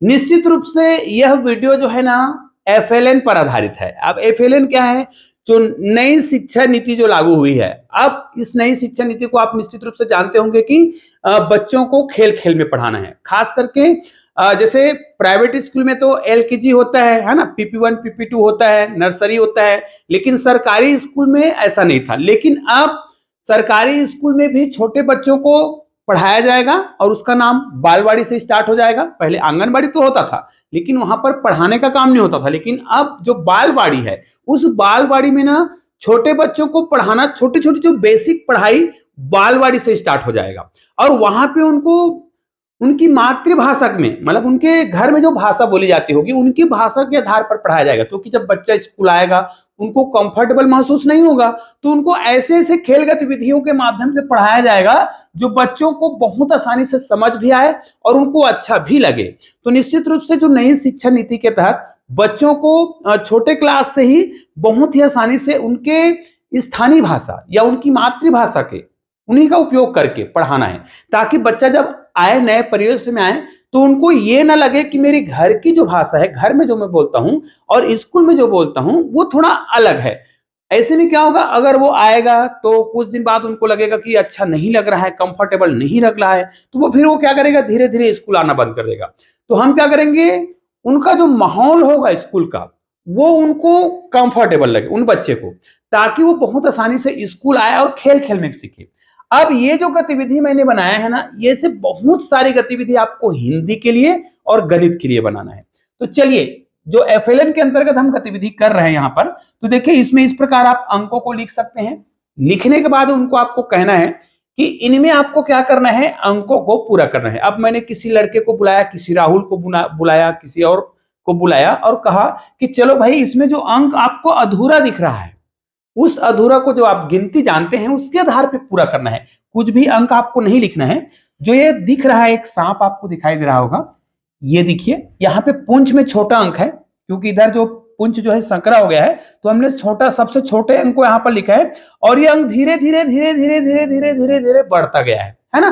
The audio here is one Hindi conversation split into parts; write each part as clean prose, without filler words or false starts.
निश्चित रूप से यह वीडियो जो है ना एफएलएन पर आधारित है। अब एफएलएन क्या है? जो नई शिक्षा नीति जो लागू हुई है। अब इस नई शिक्षा नीति को आप निश्चित रूप से जानते होंगे कि बच्चों को खेल खेल में पढ़ाना है। खास करके जैसे प्राइवेट स्कूल में तो एलकेजी होता है ना, PP1 PP2 होता है, नर्सरी होता है, लेकिन सरकारी स्कूल में ऐसा नहीं था। लेकिन अब सरकारी स्कूल में भी छोटे बच्चों को पढ़ाया जाएगा और उसका नाम बालवाड़ी से स्टार्ट हो जाएगा। पहले आंगनबाड़ी तो होता था, लेकिन वहां पर पढ़ाने का काम नहीं होता था। लेकिन अब जो बालवाड़ी है, उस बालवाड़ी में ना छोटे बच्चों को पढ़ाना, छोटी छोटी जो बेसिक पढ़ाई बालवाड़ी से स्टार्ट हो जाएगा। और वहां पे उनको उनकी मातृभाषा में, मतलब उनके घर में जो भाषा बोली जाती होगी, उनकी भाषा के आधार पर पढ़ाया जाएगा। क्योंकि जब बच्चा स्कूल आएगा, उनको कंफर्टेबल महसूस नहीं होगा, तो उनको ऐसे ऐसे खेल गतिविधियों के माध्यम से पढ़ाया जाएगा जो बच्चों को बहुत आसानी से समझ भी आए और उनको अच्छा भी लगे। तो निश्चित रूप से जो नई शिक्षा नीति के तहत बच्चों को छोटे क्लास से ही बहुत ही आसानी से उनके स्थानीय भाषा या उनकी मातृभाषा के उन्हीं का उपयोग करके पढ़ाना है, ताकि बच्चा जब आए, नए परिवेश में आए, तो उनको ये ना लगे कि मेरी घर की जो भाषा है, घर में जो मैं बोलता हूं और स्कूल में जो बोलता हूं, वो थोड़ा अलग है। ऐसे में क्या होगा, अगर वो आएगा तो कुछ दिन बाद उनको लगेगा कि अच्छा नहीं लग रहा है, कंफर्टेबल नहीं लग रहा है, तो वो फिर वो क्या करेगा, धीरे धीरे स्कूल आना बंद कर देगा। तो हम क्या करेंगे, उनका जो माहौल होगा स्कूल का, वो उनको कंफर्टेबल लगे उन बच्चे को, ताकि वो बहुत आसानी से स्कूल आए और खेल खेल में सीखे। अब ये जो गतिविधि मैंने बनाया है ना, ये से बहुत सारी गतिविधि आपको हिंदी के लिए और गणित के लिए बनाना है। तो चलिए, जो एफएलएन के अंतर्गत हम गतिविधि कर रहे हैं यहाँ पर, तो देखिए इसमें इस प्रकार आप अंकों को लिख सकते हैं। लिखने के बाद उनको आपको कहना है कि इनमें आपको क्या करना है, अंकों को पूरा करना है। अब मैंने किसी लड़के को बुलाया, किसी राहुल को बुलाया, किसी और को बुलाया और कहा कि चलो भाई, इसमें जो अंक आपको अधूरा दिख रहा है, उस अधूरा को जो आप गिनती जानते हैं उसके आधार पे पूरा करना है। कुछ भी अंक आपको नहीं लिखना है। जो ये दिख रहा है, एक सांप आपको दिखाई दे रहा होगा, ये देखिए यहाँ पे पुंछ में छोटा अंक है, क्योंकि इधर जो पुंछ जो है संकरा हो गया है, तो हमने छोटा, सबसे छोटे अंक को यहाँ पर लिखा है। और ये अंक धीरे धीरे धीरे धीरे धीरे धीरे धीरे धीरे बढ़ता गया है ना।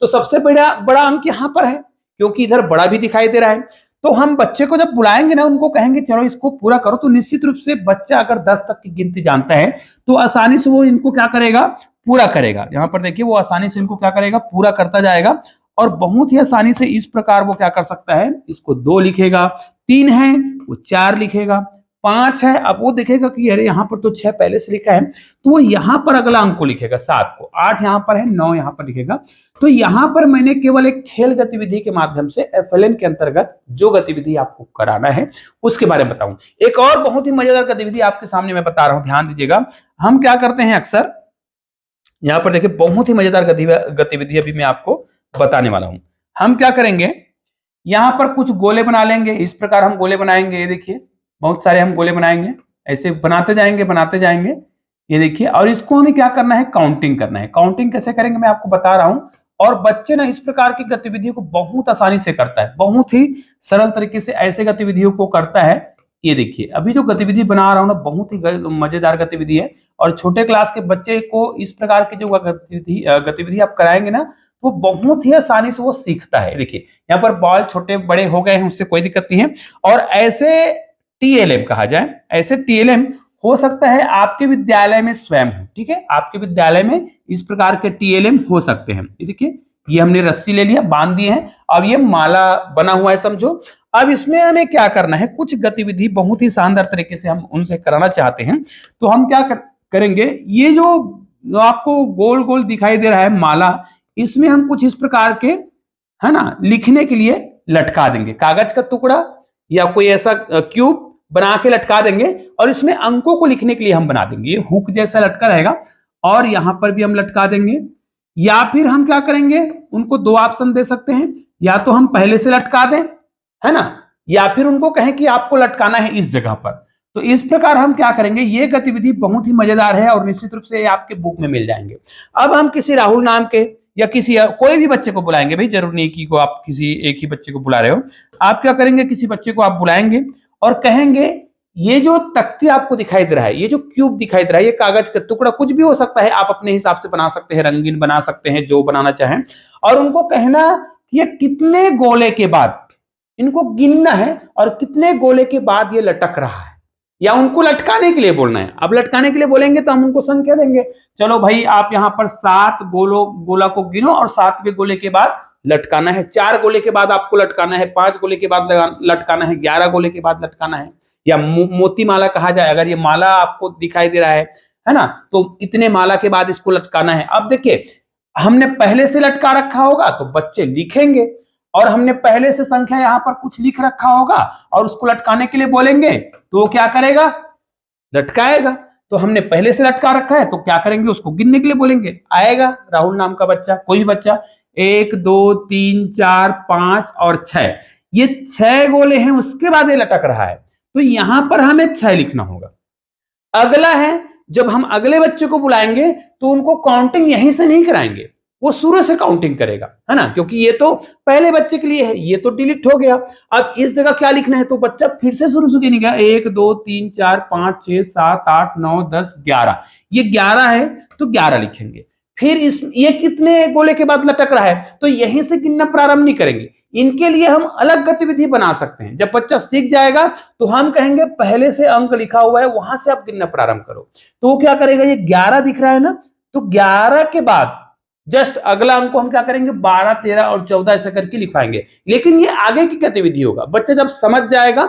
तो सबसे बड़ा अंक यहाँ पर है, क्योंकि इधर बड़ा भी दिखाई दे रहा है। तो हम बच्चे को जब बुलाएंगे ना, उनको कहेंगे चलो इसको पूरा करो, तो निश्चित रूप से बच्चा अगर 10 तक की गिनती जानता है तो आसानी से वो इनको क्या करेगा, पूरा करेगा। यहाँ पर देखिए, वो आसानी से इनको क्या करेगा, पूरा करता जाएगा। और बहुत ही आसानी से इस प्रकार वो क्या कर सकता है, इसको 2 लिखेगा, 3 है वो 4 लिखेगा, 5 है, अब वो देखेगा कि अरे यहाँ पर तो 6 पहले से लिखा है, तो वो यहाँ पर अगला अंक को लिखेगा, 7 को, 8 यहाँ पर है, 9 यहाँ पर लिखेगा। तो यहाँ पर मैंने केवल एक खेल गतिविधि के माध्यम से एफएलएन के अंतर्गत जो गतिविधि आपको कराना है उसके बारे में बताऊं। एक और बहुत ही मजेदार गतिविधि आपके सामने मैं बता रहा हूं, ध्यान दीजिएगा। हम क्या करते हैं अक्सर, यहाँ पर देखिए बहुत ही मजेदार गतिविधि अभी मैं आपको बताने वाला हूं। हम क्या करेंगे, यहाँ पर कुछ गोले बना लेंगे। इस प्रकार हम गोले बनाएंगे, ये देखिए बहुत सारे हम गोले बनाएंगे, ऐसे बनाते जाएंगे, ये देखिए। और इसको हमें क्या करना है, काउंटिंग करना है। काउंटिंग कैसे करेंगे मैं आपको बता रहा हूं। और बच्चे ना इस प्रकार की गतिविधियों को बहुत आसानी से करता है, बहुत ही सरल तरीके से ऐसे गतिविधियों को करता है। ये देखिए, अभी जो गतिविधि बना रहा हूं ना, बहुत ही मजेदार गतिविधि है। और छोटे क्लास के बच्चे को इस प्रकार की जो गतिविधि आप कराएंगे ना, वो बहुत ही आसानी से वो सीखता है। देखिए यहाँ पर बॉल छोटे बड़े हो गए हैं, उससे कोई दिक्कत नहीं है। और ऐसे टीएलएम कहा जाए, ऐसे टीएलएम हो सकता है आपके विद्यालय में स्वयं हो, ठीक है। आपके विद्यालय में इस प्रकार के टीएलएम हो सकते हैं। ये देखिए, ये हमने रस्सी ले लिया, बांध दिए हैं, अब ये माला बना हुआ है समझो। अब इसमें हमें क्या करना है, कुछ गतिविधि बहुत ही शानदार तरीके से हम उनसे कराना चाहते हैं। तो हम क्या करेंगे, ये जो आपको गोल गोल दिखाई दे रहा है माला, इसमें हम कुछ इस प्रकार के, है ना, लिखने के लिए लटका देंगे। कागज का टुकड़ा या कोई ऐसा क्यूब बना के लटका देंगे, और इसमें अंकों को लिखने के लिए हम बना देंगे। ये हुक जैसा लटका रहेगा, और यहां पर भी हम लटका देंगे। या फिर हम क्या करेंगे, उनको 2 ऑप्शन दे सकते हैं, या तो हम पहले से लटका दें, है ना, या फिर उनको कहें कि आपको लटकाना है इस जगह पर। तो इस प्रकार हम क्या करेंगे, ये गतिविधि बहुत ही मजेदार है और निश्चित रूप से आपके बुक में मिल जाएंगे। अब हम किसी राहुल नाम के या किसी कोई भी बच्चे को बुलाएंगे, भाई जरूर नहीं कि को आप किसी एक ही बच्चे को बुला रहे हो। आप क्या करेंगे, किसी बच्चे को आप बुलाएंगे और कहेंगे ये जो तख्ती आपको दिखाई दे रहा है, ये जो क्यूब दिखाई दे रहा है, ये कागज का टुकड़ा कुछ भी हो सकता है, आप अपने हिसाब से बना सकते हैं, रंगीन बना सकते हैं, जो बनाना चाहें। और उनको कहना कि ये कितने गोले के बाद इनको गिनना है और कितने गोले के बाद ये लटक रहा है, या उनको लटकाने के लिए बोलना है। अब लटकाने के लिए बोलेंगे तो हम उनको संख्या देंगे, चलो भाई आप यहां पर 7 गोला को गिनो और 7वें गोले के बाद लटकाना है, 4 गोले के बाद आपको लटकाना है, 5 गोले के बाद लटकाना है, 11 गोले के बाद लटकाना है, या मोती माला कहा जाए, अगर ये माला आपको दिखाई दे रहा है ना, तो इतने माला के बाद इसको लटकाना है। अब देखिए हमने पहले से लटका रखा होगा तो बच्चे लिखेंगे, और हमने पहले से संख्या यहां पर कुछ लिख रखा होगा और उसको लटकाने के लिए बोलेंगे तो वो क्या करेगा, लटकाएगा। तो हमने पहले से लटका रखा है तो क्या करेंगे, उसको गिनने के लिए बोलेंगे, आएगा राहुल नाम का बच्चा, कोई बच्चा, 1 2 3 4 5 और 6, ये 6 गोले हैं, उसके बाद ये लटक रहा है, तो यहां पर हमें 6 लिखना होगा। अगला है, जब हम अगले बच्चे को बुलाएंगे तो उनको काउंटिंग यहीं से नहीं कराएंगे, वो शुरू से काउंटिंग करेगा, है ना, क्योंकि ये तो पहले बच्चे के लिए है, ये तो डिलीट हो गया। अब इस जगह क्या लिखना है, तो बच्चा फिर से शुरू से गिनेगा, 1 2 3 4 5 6 7 8 9 10 11, ये 11 है तो 11 लिखेंगे। फिर ये कितने गोले के बाद लटक रहा है, तो यहीं से गिनना प्रारंभ नहीं करेंगे, इनके लिए हम अलग गतिविधि बना सकते हैं। जब बच्चा सीख जाएगा तो हम कहेंगे पहले से अंक लिखा हुआ है वहां से आप गिनना प्रारंभ करो, तो वो क्या करेगा, ये 11 दिख रहा है ना, तो 11 के बाद जस्ट अगला अंक को हम क्या करेंगे, 12 13 और 14 ऐसा करके लिखवाएंगे। लेकिन ये आगे की गतिविधि होगा, बच्चा जब समझ जाएगा,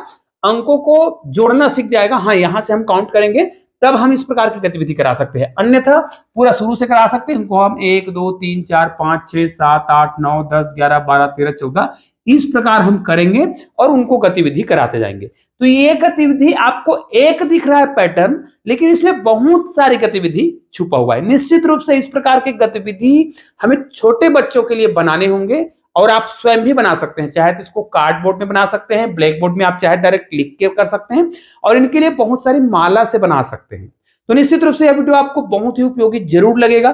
अंकों को जोड़ना सीख जाएगा, हाँ यहां से हम काउंट करेंगे, तब हम इस प्रकार की गतिविधि करा सकते हैं, अन्यथा पूरा शुरू से करा सकते हैं। इनको हम 1 2 3 4 5 6 7 8 9 10 11 12 13 14 इस प्रकार हम करेंगे और उनको गतिविधि कराते जाएंगे। तो ये गतिविधि आपको एक दिख रहा है पैटर्न, लेकिन इसमें बहुत सारी गतिविधि छुपा हुआ है। निश्चित रूप से इस प्रकार की गतिविधि हमें छोटे बच्चों के लिए बनाने होंगे, और आप स्वयं भी बना सकते हैं, चाहे तो इसको कार्डबोर्ड में बना सकते हैं, ब्लैक बोर्ड में आप चाहे डायरेक्ट लिख के कर सकते हैं, और इनके लिए बहुत सारी माला से बना सकते हैं। तो निश्चित रूप से यह वीडियो आपको बहुत ही उपयोगी जरूर लगेगा।